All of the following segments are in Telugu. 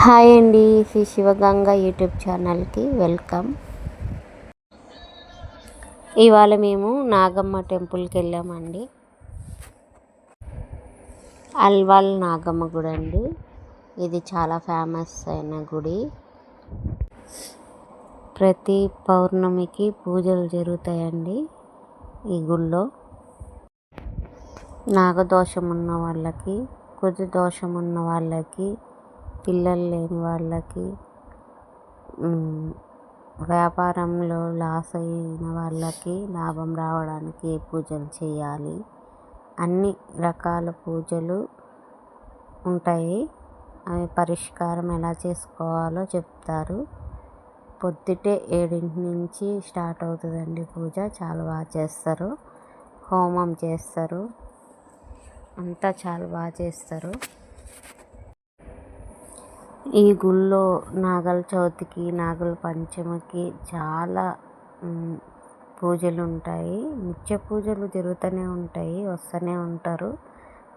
హాయ్ అండి, శ్రీ శివగంగ యూట్యూబ్ ఛానల్కి వెల్కమ్. ఇవాళ మేము నాగమ్మ టెంపుల్కి వెళ్ళామండి. అల్వాల్ నాగమ్మ గుడి అండి. ఇది చాలా ఫేమస్ అయిన గుడి. ప్రతి పౌర్ణమికి పూజలు జరుగుతాయండి ఈ గుళ్ళో. నాగదోషం ఉన్న వాళ్ళకి, కుజ దోషం ఉన్న వాళ్ళకి, పిల్లలు లేని వాళ్ళకి, వ్యాపారంలో లాస్ అయిన వాళ్ళకి లాభం రావడానికి పూజలు చేయాలి. అన్ని రకాల పూజలు ఉంటాయి. అవి పరిష్కారం ఎలా చేసుకోవాలో చెప్తారు. పొద్దుటే 7 నుంచి స్టార్ట్ అవుతుందండి పూజ. చాలా బాగా చేస్తారు. హోమం చేస్తారు. అంతా చాలా బాగా చేస్తారు. ఈ గుళ్ళో నాగల చవితికి, నాగల పంచమికి చాలా పూజలు ఉంటాయి. నిత్య పూజలు జరుగుతూనే ఉంటాయి, వస్తూనే ఉంటారు.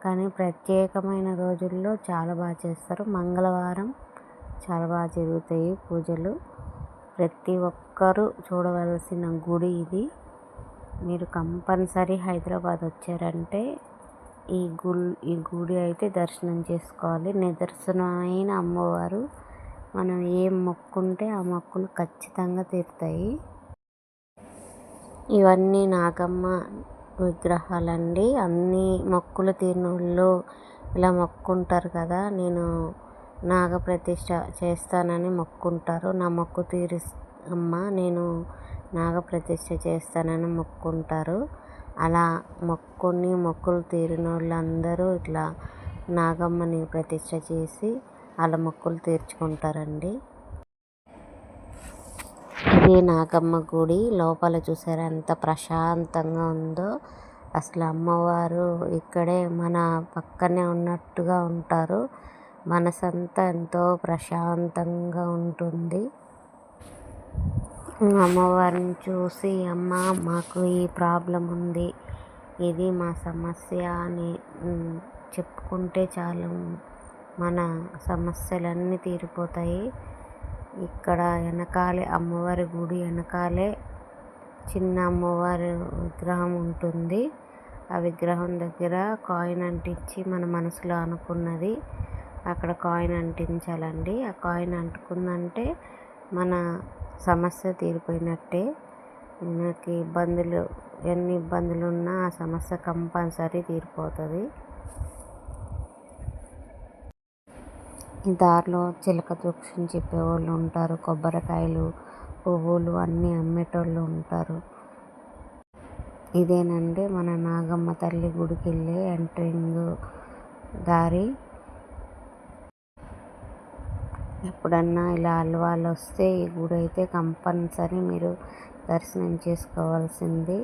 కానీ ప్రత్యేకమైన రోజుల్లో చాలా బాగా చేస్తారు. మంగళవారం చాలా బాగా జరుగుతాయి పూజలు. ప్రతి ఒక్కరూ చూడవలసిన గుడి ఇది. మీరు కంపల్సరీ హైదరాబాద్ వచ్చారంటే ఈ గుడి అయితే దర్శనం చేసుకోవాలి. నిదర్శనమైన అమ్మవారు. మనం ఏం మొక్కుంటే ఆ మొక్కులు ఖచ్చితంగా తీరుతాయి. ఇవన్నీ నాగమ్మ విగ్రహాలండి. అన్ని మొక్కులు తీరిన వాళ్ళు ఇలా మొక్కుంటారు కదా, నేను నాగప్రతిష్ఠ చేస్తానని మొక్కుంటారు. నా మొక్కు అమ్మ, నేను నాగప్రతిష్ఠ చేస్తానని మొక్కుంటారు. అలా మొక్కులు తీరిన వాళ్ళందరూ ఇట్లా నాగమ్మని ప్రతిష్ఠ చేసి వాళ్ళ మొక్కులు తీర్చుకుంటారండి. ఇది నాగమ్మ గుడి. లోపల చూసారా ఎంత ప్రశాంతంగా ఉందో. అసలు అమ్మవారు ఇక్కడే మన పక్కనే ఉన్నట్టుగా ఉంటారు. మనసంతా ఎంతో ప్రశాంతంగా ఉంటుంది. అమ్మవారిని చూసి, అమ్మ మాకు ఈ ప్రాబ్లం ఉంది, ఇది మా సమస్య అని చెప్పుకుంటే చాలు, మన సమస్యలన్నీ తీరిపోతాయి. ఇక్కడ వెనకాలే అమ్మవారి గుడి వెనకాలే చిన్న అమ్మవారి విగ్రహం ఉంటుంది. ఆ విగ్రహం దగ్గర కాయిన్ అంటించి మన మనసులో అనుకున్నది అక్కడ కాయిన్ అంటించాలండి. ఆ కాయిన్ అంటుకుందంటే మన సమస్య తీరిపోయినట్టే. మనకి ఎన్ని ఇబ్బందులు ఉన్నా ఆ సమస్య కంపల్సరీ తీరిపోతుంది. ఈ దారిలో చిలక జోక్షన్ చెప్పేవాళ్ళు ఉంటారు. కొబ్బరికాయలు, పువ్వులు అన్నీ అమ్మేటోళ్ళు ఉంటారు. ఇదేనండి మన నాగమ్మ తల్లి గుడికి వెళ్ళే ఎంట్రింగ్ దారి. ఎప్పుడన్నా ఇలా అల్వాల్ వస్తే ఈ గుడి అయితే కంపల్సరీ మీరు దర్శనం చేసుకోవాల్సింది.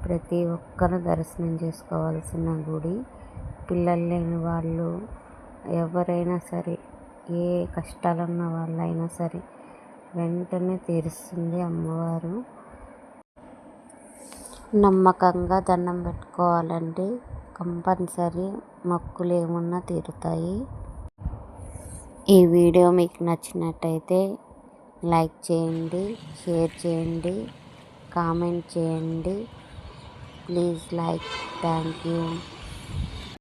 ప్రతి ఒక్కరు దర్శనం చేసుకోవాల్సిన గుడి. పిల్లలు లేని వాళ్ళు ఎవరైనా సరే, ఏ కష్టాలున్న వాళ్ళైనా సరే వెంటనే తీరుస్తుంది అమ్మవారు. నమ్మకంగా దండం పెట్టుకోవాలండి. కంపల్సరీ మొక్కులు ఏమున్నా తీరుతాయి. ఈ వీడియో మీకు నచ్చినట్టయితే లైక్ చేయండి, షేర్ చేయండి, కామెంట్ చేయండి. Please like. Thank you.